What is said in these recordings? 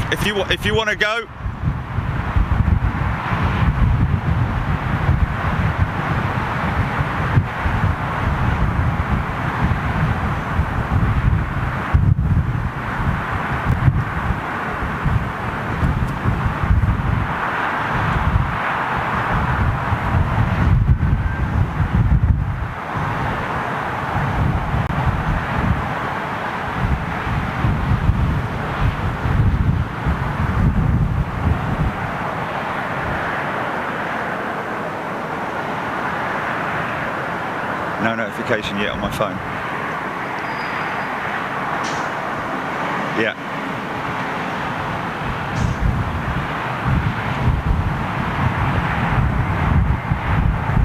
If you want to go. No notification yet on my phone. Yeah.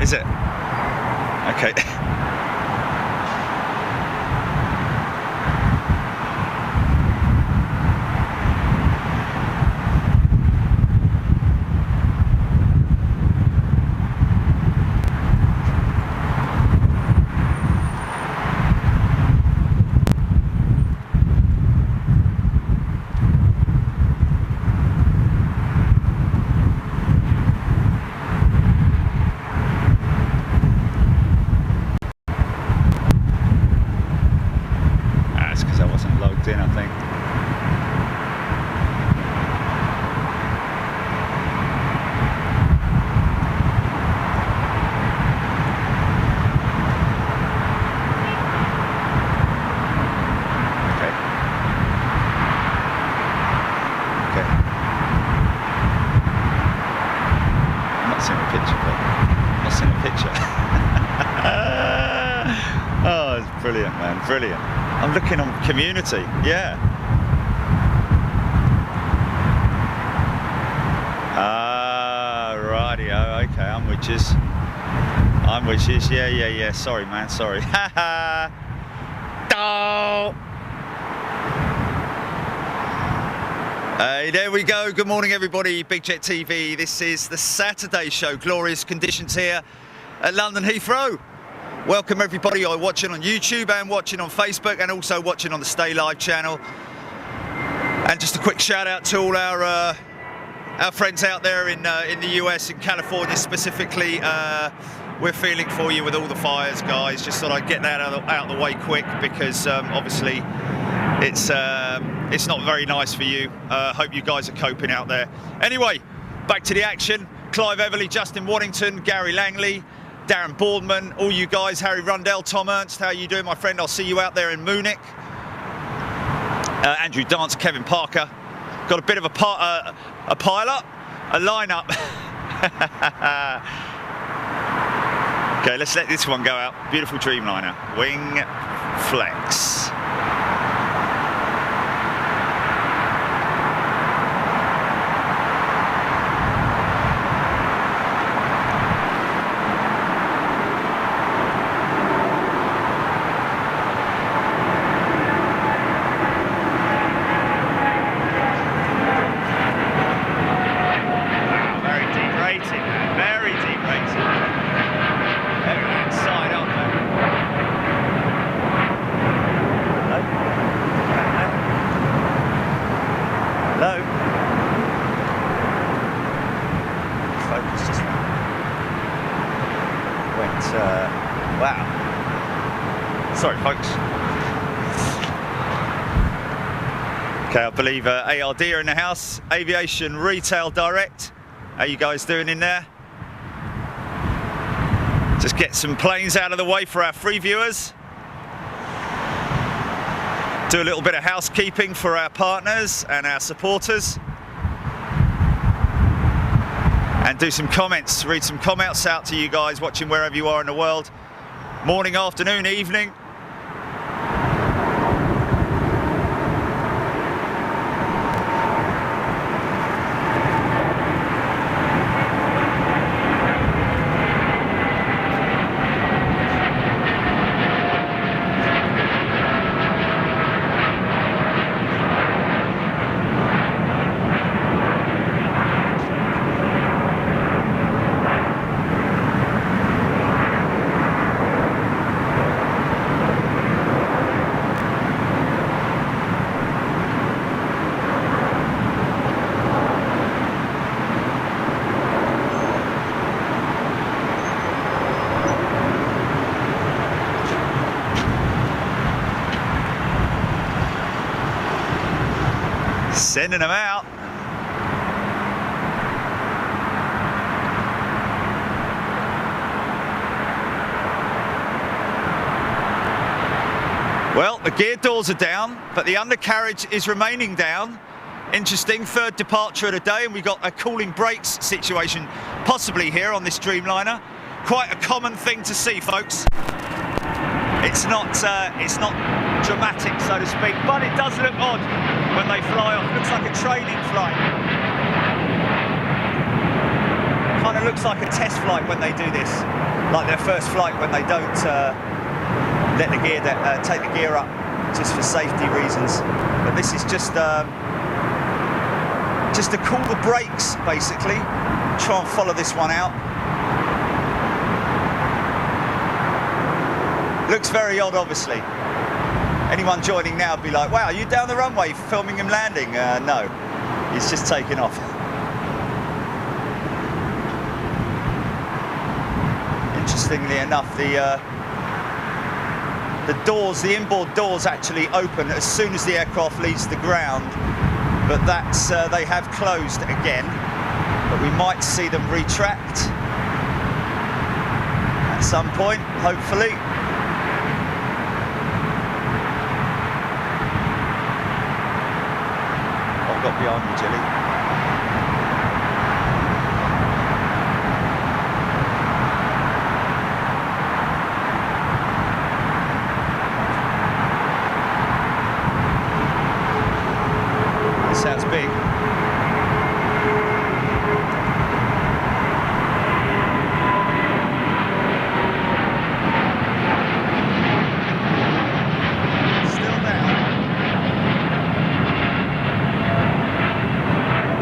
Is it? Okay. In, I think. Okay. Okay. I'm not seeing a picture, but I'm not seeing a picture. Oh, it's brilliant, man, brilliant. I'm looking on community, yeah. Rightio, okay, I'm with you. Yeah, sorry man, sorry. Hey, there we go, good morning everybody, Big Jet TV. This is the Saturday show, glorious conditions here at London Heathrow. Welcome everybody who are watching on YouTube and watching on Facebook and also watching on the Stay Live channel. And just a quick shout out to all our friends out there in the US, in California specifically. We're feeling for you with all the fires, guys. Just thought I'd get that out of the way quick because obviously it's not very nice for you. Hope you guys are coping out there. Anyway, back to the action. Clive Everly, Justin Waddington, Gary Langley, Darren Boardman, all you guys, Harry Rundell, Tom Ernst, how you doing, my friend? I'll see you out there in Munich. Andrew Dance, Kevin Parker. Got a bit of a pile-up, a line-up. Okay, let's let this one go out. Beautiful Dreamliner, wing flex. Wow. Sorry, folks. Okay, I believe ARD are in the house. Aviation Retail Direct. How you guys doing in there? Just get some planes out of the way for our free viewers. Do a little bit of housekeeping for our partners and our supporters. And do some comments, read some comments out to you guys watching wherever you are in the world. Morning, afternoon, evening. Sending them out. Well, the gear doors are down, but the undercarriage is remaining down. Interesting, third departure of the day, and we've got a cooling brakes situation possibly here on this Dreamliner. Quite a common thing to see, folks. It's not dramatic, so to speak, but it does look odd when they fly off. Looks like a training flight. Kind of looks like a test flight when they do this, like their first flight when they don't let the gear take the gear up just for safety reasons. But this is just to cool the brakes, basically. Try and follow this one out. Looks very odd, obviously. Anyone joining now would be like, wow, are you down the runway filming him landing? No, he's just taking off. Interestingly enough, the doors, the inboard doors actually open as soon as the aircraft leaves the ground, but that's they have closed again, but we might see them retract at some point, hopefully. I've got behind you, Jilly. Sounds big. Still down.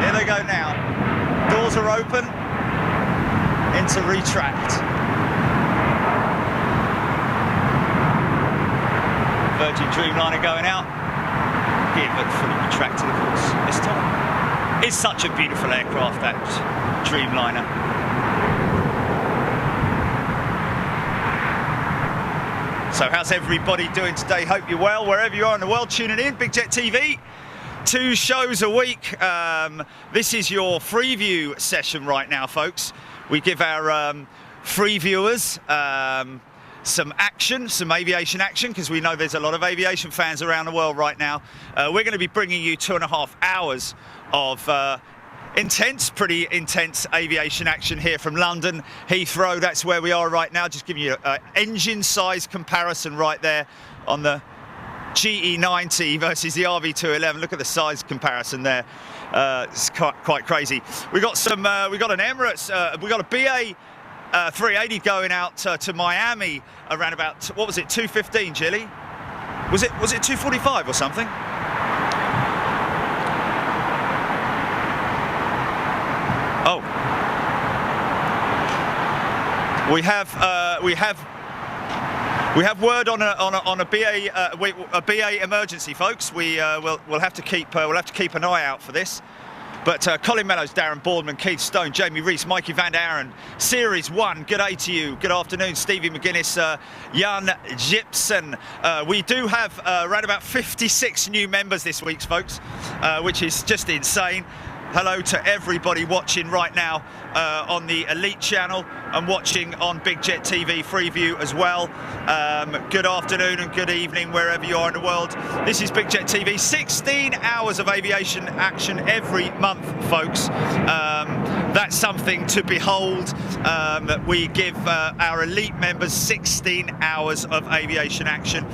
Here they go now. Doors are open into retract. Virgin Dreamliner going out. Gear but fully retracted, of course, this time. It's such a beautiful aircraft, that Dreamliner. So how's everybody doing today? Hope you're well, wherever you are in the world tuning in. Big Jet TV, 2 shows a week. This is your Freeview session right now, folks. We give our free viewers some action, some aviation action, because we know there's a lot of aviation fans around the world right now. We're going to be bringing you 2.5 hours of pretty intense aviation action here from London, Heathrow. That's where we are right now. Just giving you an engine size comparison right there on the GE90 versus the RV211. Look at the size comparison there. It's quite crazy. We got some. We got an Emirates. We got a BA 380 going out to Miami around about, what was it, 2:15, Jilly? Was it 2:45 or something? Oh, we have word on a BA emergency, folks. We'll have to keep an eye out for this. But Colin Mellows, Darren Boardman, Keith Stone, Jamie Rees, Mikey Van Aaron, Series 1, good day to you. Good afternoon, Stevie McGuinness, Jan Gibson. We do have around about 56 new members this week, folks, which is just insane. Hello to everybody watching right now on the Elite channel and watching on Big Jet TV Freeview as well. Good afternoon and good evening wherever you are in the world. This is Big Jet TV, 16 hours of aviation action every month, folks. That's something to behold. We give our Elite members 16 hours of aviation action.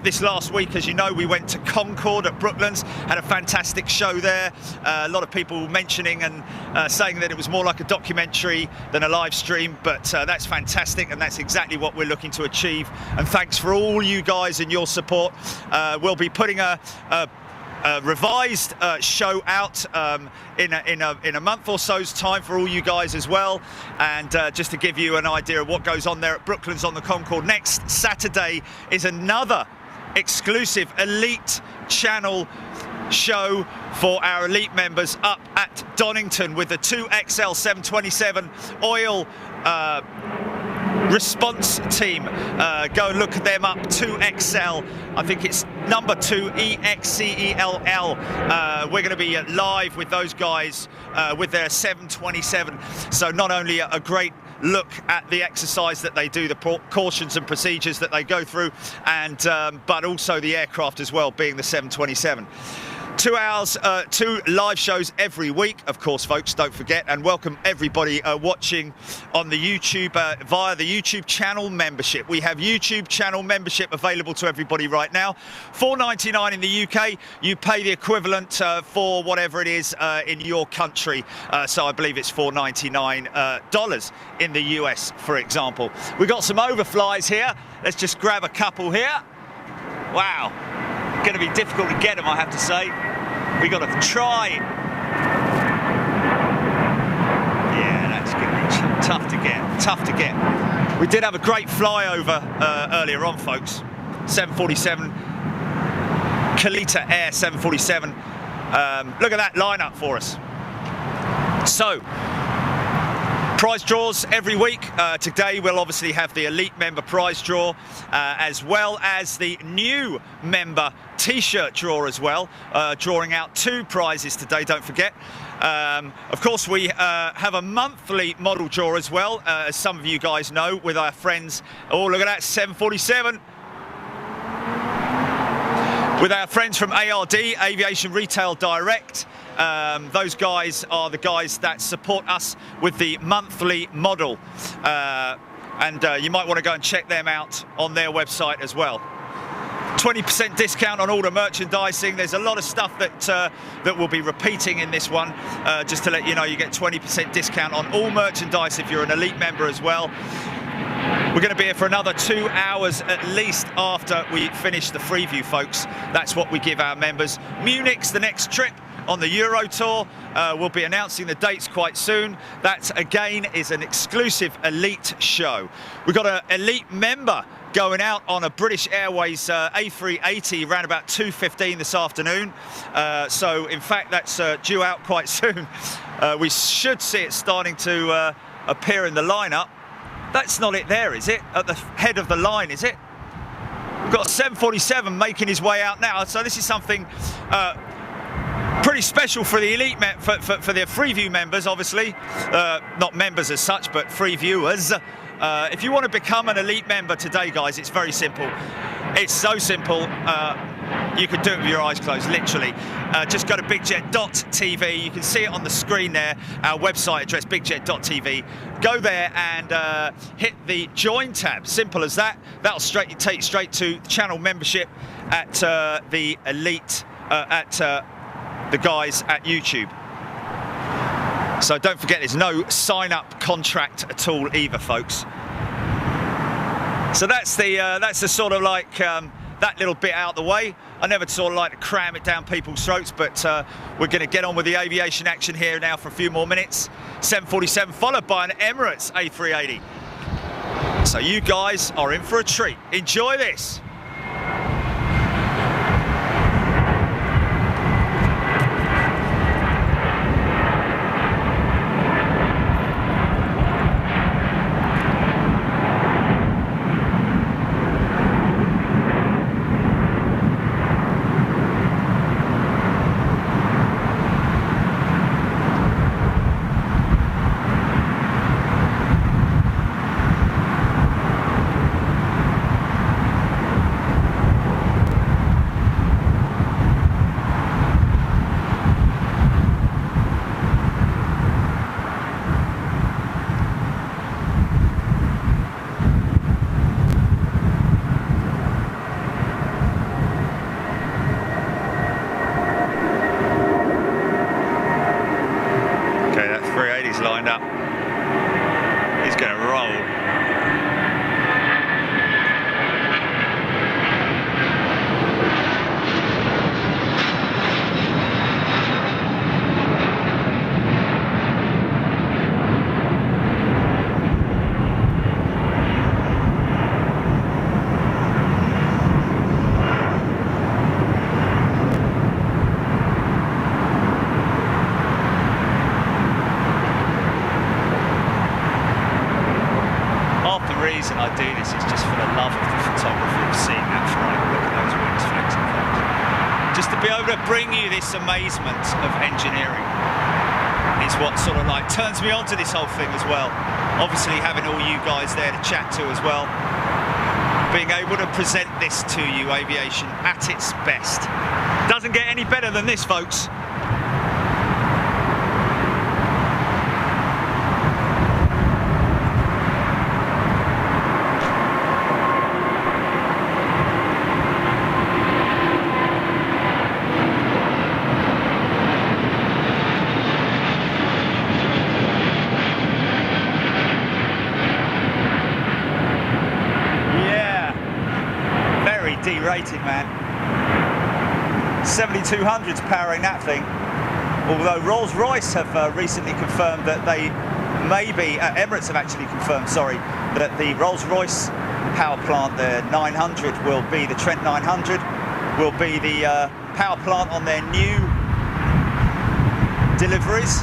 This last week, as you know, we went to Concord at Brooklands, had a fantastic show there. A lot of people mentioning and saying that it was more like a documentary than a live stream, but that's fantastic, and that's exactly what we're looking to achieve. And thanks for all you guys and your support. We'll be putting a revised show out in a month or so's time for all you guys as well. And just to give you an idea of what goes on there at Brooklands on the Concord, next Saturday is another exclusive Elite channel show for our Elite members up at Donington with the 2XL 727 oil response team. Go and look them up, 2XL. I think it's number 2, EXCELL. We're going to be live with those guys with their 727. So not only a great look at the exercise that they do, the precautions and procedures that they go through, and but also the aircraft as well, being the 727. 2 hours, 2 live shows every week, of course, folks, don't forget, and welcome everybody watching on the YouTube via the YouTube channel membership. We have YouTube channel membership available to everybody right now. $4.99 in the UK. You pay the equivalent for whatever it is in your country. So I believe it's $4.99 in the US, for example. We've got some overflies here. Let's just grab a couple here. Wow. Going to be difficult to get them, I have to say. We got to try. Yeah, that's going to be tough to get. Tough to get. We did have a great flyover earlier on, folks. 747, Kalita Air 747. Look at that lineup for us. So, prize draws every week. Today we'll obviously have the elite member prize draw, as well as the new member t-shirt draw as well, drawing out 2 prizes today, don't forget. Of course, we have a monthly model draw as well, as some of you guys know, with our friends. Oh, look at that, 747. With our friends from ARD, Aviation Retail Direct. Those guys are the guys that support us with the monthly model, and you might want to go and check them out on their website as well. 20% discount on all the merchandising. There's a lot of stuff that that will be repeating in this one. Just to let you know, you get 20% discount on all merchandise if you're an elite member as well. We're going to be here for another 2 hours at least after we finish the Freeview, folks. That's what we give our members. Munich's the next trip on the Euro Tour. We'll be announcing the dates quite soon. That, again, is an exclusive elite show. We've got an elite member going out on a British Airways A380 around about 2:15 this afternoon. So, in fact, that's due out quite soon. We should see it starting to appear in the lineup. That's not it there, is it? At the head of the line, is it? We've got 747 making his way out now. So this is something pretty special for the elite, for the Freeview members, obviously. Not members as such, but free viewers. If you want to become an elite member today, guys, it's very simple. It's so simple. You can do it with your eyes closed, literally. Just go to bigjet.tv. You can see it on the screen there, our website address, bigjet.tv. Go there and hit the join tab. Simple as that. That'll take you straight to channel membership at the elite, at the guys at YouTube. So don't forget, there's no sign-up contract at all either, folks. So that's the sort of like that little bit out the way. I never sort of like to cram it down people's throats, but we're going to get on with the aviation action here now for a few more minutes. 747 followed by an Emirates A380. So you guys are in for a treat. Enjoy this. Lined up. He's going to roll. bring you this amazement of engineering is what sort of like turns me on to this whole thing as well. Obviously having all you guys there to chat to as well. Being able to present this to you, aviation, at its best. Doesn't get any better than this, folks. D-rated, man. 7200's powering that thing. Although Rolls-Royce have recently confirmed that they may be, Emirates have actually confirmed, sorry, that the Rolls-Royce power plant, the 900, will be, the Trent 900, will be the power plant on their new deliveries.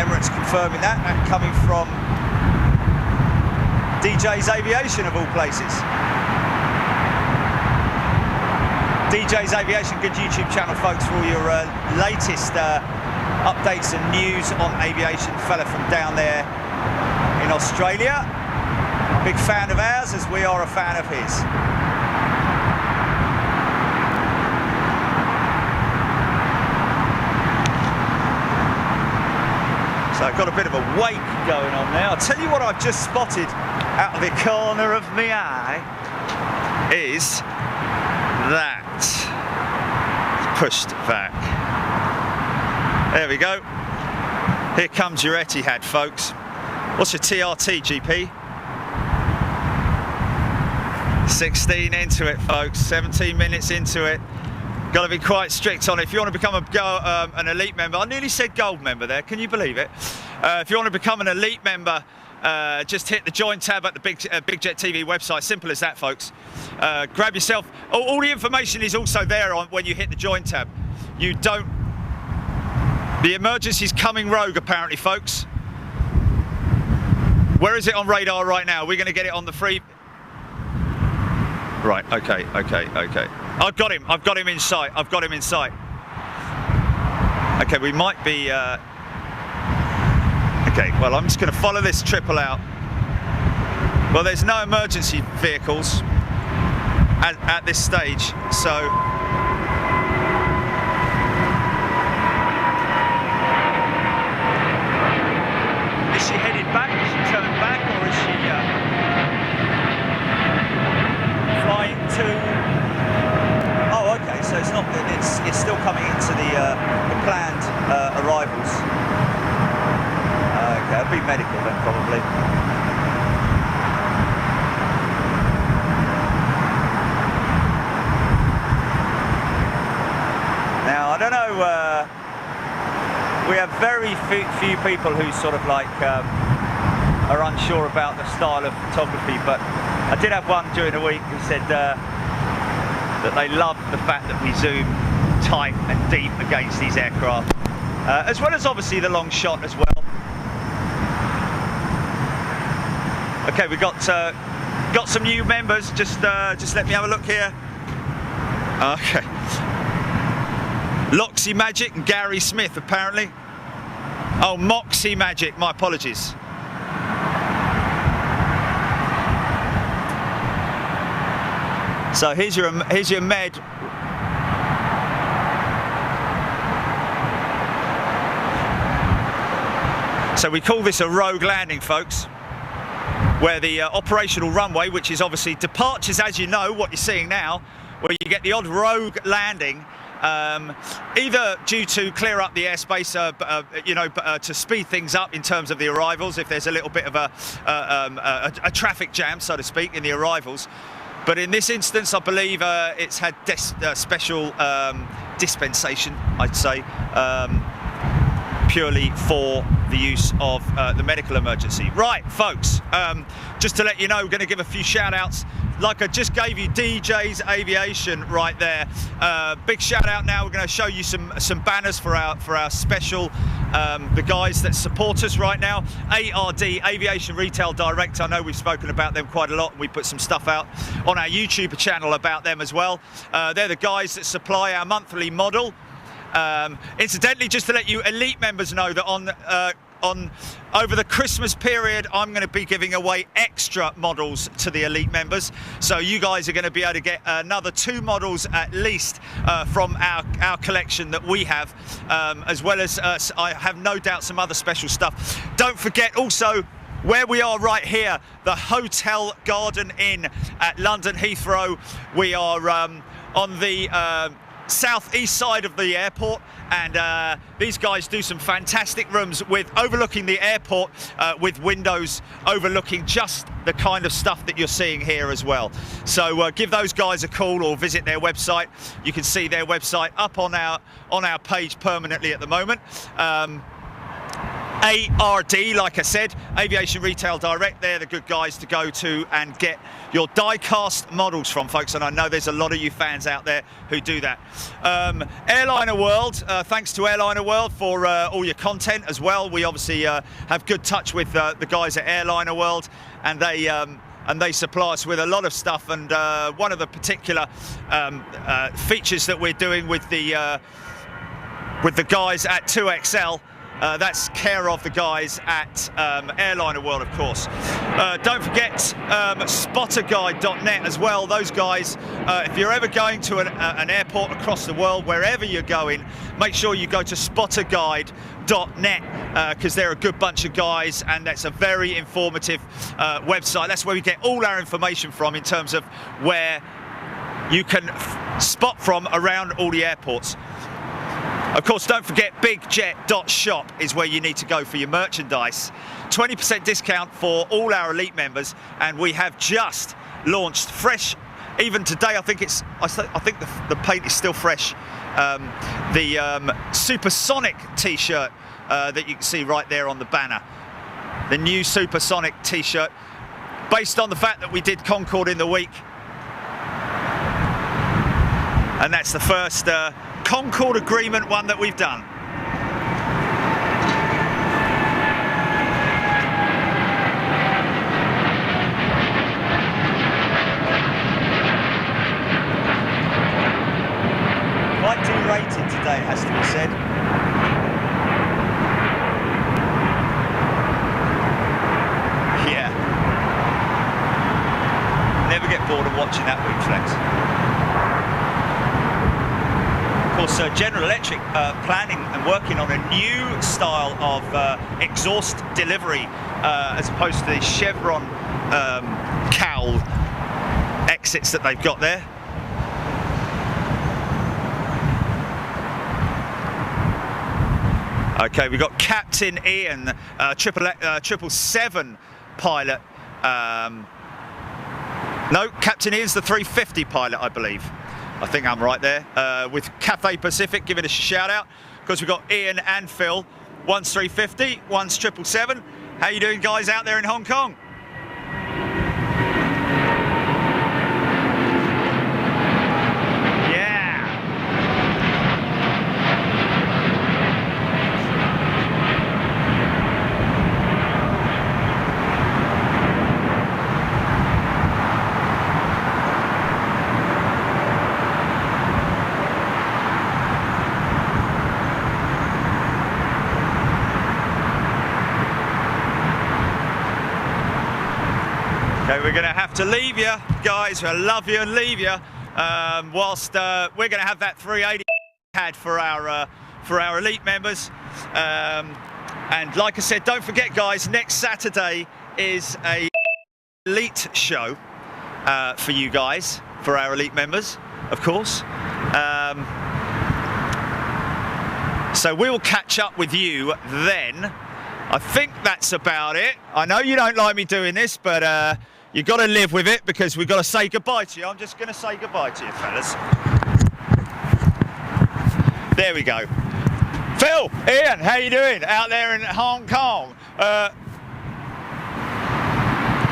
Emirates confirming that, and coming from DJ's Aviation of all places. DJ's Aviation, good YouTube channel, folks, for all your latest updates and news on aviation. Fella from down there in Australia. Big fan of ours, as we are a fan of his. So I've got a bit of a wake going on now. I'll tell you what I've just spotted out of the corner of my eye is that. Pushed back. There we go. Here comes your Etihad, folks. What's your TRT, GP? 16 into it, folks. 17 minutes into it. Got to be quite strict on it. If you want to become an elite member, I nearly said gold member there. Can you believe it? If you want to become an elite member, just hit the join tab at the Big Jet TV website. Simple as that, folks. Grab yourself. All the information is also there on when you hit the join tab. You don't. The emergency's coming rogue, apparently, folks. Where is it on radar right now? We're going to get it on the free. Right. Okay. I've got him in sight. Okay, we might be. Okay, well, I'm just going to follow this triple out. Well, there's no emergency vehicles at this stage, so is she headed back? Is she turned back, or is she flying to? Oh, okay. So it's not. It's still coming into the planned arrivals. Okay, it'll be medical then, probably. Now, I don't know, we have very few people who sort of like are unsure about the style of photography, but I did have one during the week who said that they love the fact that we zoom tight and deep against these aircraft, as well as obviously the long shot as well. Okay, we got some new members. Just let me have a look here. Okay. Loxy Magic and Gary Smith, apparently. Oh, Moxie Magic. My apologies. So here's your med. So we call this a rogue landing, folks, where the operational runway, which is obviously departures, as you know, what you're seeing now, where you get the odd rogue landing, either due to clear up the airspace, to speed things up in terms of the arrivals, if there's a little bit of a traffic jam, so to speak, in the arrivals. But in this instance, I believe it's had special dispensation, I'd say, purely for the use of the medical emergency. Right, folks, just to let you know, we're going to give a few shout outs like I just gave you DJ's Aviation right there. Big shout out now. We're going to show you some banners for our special, the guys that support us right now. ARD, Aviation Retail Direct. I know we've spoken about them quite a lot. We put some stuff out on our YouTube channel about them as well. They're the guys that supply our monthly model. Incidentally, just to let you elite members know that on over the Christmas period, I'm going to be giving away extra models to the elite members. So you guys are going to be able to get another 2 models at least from our collection that we have, as well as I have no doubt some other special stuff. Don't forget also where we are right here, the Hotel Garden Inn at London Heathrow. We are on the southeast side of the airport, and these guys do some fantastic rooms with overlooking the airport, with windows overlooking just the kind of stuff that you're seeing here as well. So give those guys a call or visit their website. You can see their website up on our page permanently at the moment. ARD, like I said, Aviation Retail Direct, they're the good guys to go to and get your die-cast models from, folks, and I know there's a lot of you fans out there who do that. Airliner World, thanks to Airliner World for all your content as well. We obviously have good touch with the guys at Airliner World, and they supply us with a lot of stuff, and one of the particular features that we're doing with the guys at 2XL, that's care of the guys at Airliner World, of course. Don't forget spotterguide.net as well. Those guys, if you're ever going to an airport across the world, wherever you're going, make sure you go to spotterguide.net, because they're a good bunch of guys, and that's a very informative website. That's where we get all our information from in terms of where you can spot from around all the airports. Of course, don't forget bigjet.shop is where you need to go for your merchandise. 20% discount for all our elite members, and we have just launched fresh. Even today, I think the paint is still fresh. The Supersonic T-shirt that you can see right there on the banner. The new Supersonic T-shirt, based on the fact that we did Concorde in the week, and that's the first Concorde agreement one that we've done. Quite derated today, it has to be said. Yeah. Never get bored of watching that wing flex. Of course, General Electric planning and working on a new style of exhaust delivery, as opposed to the chevron cowl exits that they've got there. Okay, we've got Captain Ian, 777 pilot. No, Captain Ian's the 350 pilot, I believe. I think I'm right there, with Cathay Pacific giving us a shout out, because we've got Ian and Phil. One's 350, one's 777. How you doing, guys, out there in Hong Kong? Okay, we're going to have to leave you, guys. I love you and leave you. Whilst we're going to have that 380 had for our elite members. And like I said, don't forget, guys, next Saturday is a elite show for you guys, for our elite members, of course. So we'll catch up with you then. I think that's about it. I know you don't like me doing this, but you've got to live with it, because we've got to say goodbye to you. I'm just going to say goodbye to you, fellas. There we go. Phil, Ian, how you doing out there in Hong Kong?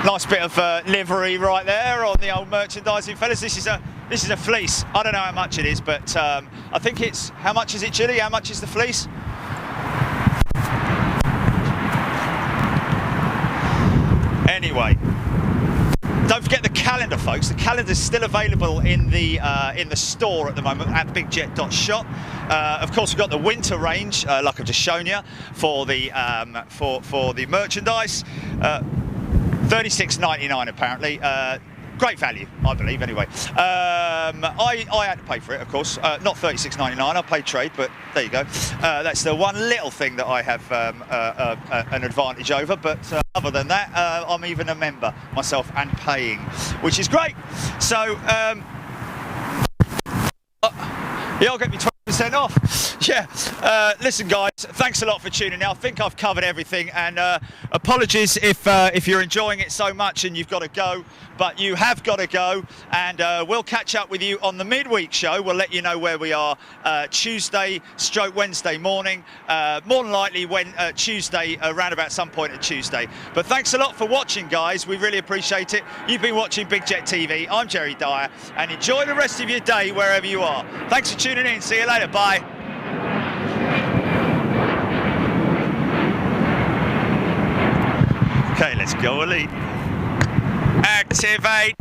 Nice bit of livery right there on the old merchandising, fellas. This is a fleece. I don't know how much it is, but I think it's, how much is it, Chili? How much is the fleece? Anyway, don't forget the calendar, folks. The calendar's still available in the store at the moment at bigjet.shop. Of course, we've got the winter range, like I've just shown you, for the merchandise. $36.99 apparently. Great value, I believe. Anyway, I had to pay for it, of course. Not $36.99. I paid trade, but there you go. That's the one little thing that I have an advantage over. But other than that, I'm even a member myself and paying, which is great. So yeah, I'll get me 20% off. Yeah. Listen, guys, thanks a lot for tuning in. I think I've covered everything, and apologies if you're enjoying it so much and you've got to go, but you have got to go, and we'll catch up with you on the midweek show. We'll let you know where we are Tuesday/Wednesday morning, more than likely when Tuesday, around about some point at Tuesday. But thanks a lot for watching, guys. We really appreciate it. You've been watching Big Jet TV. I'm Jerry Dyer, and enjoy the rest of your day wherever you are. Thanks for tuning in. See you later. Bye. Okay, let's go, Elite. Activate.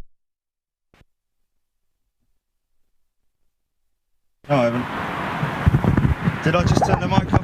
No, I haven't. Did I just turn the mic off?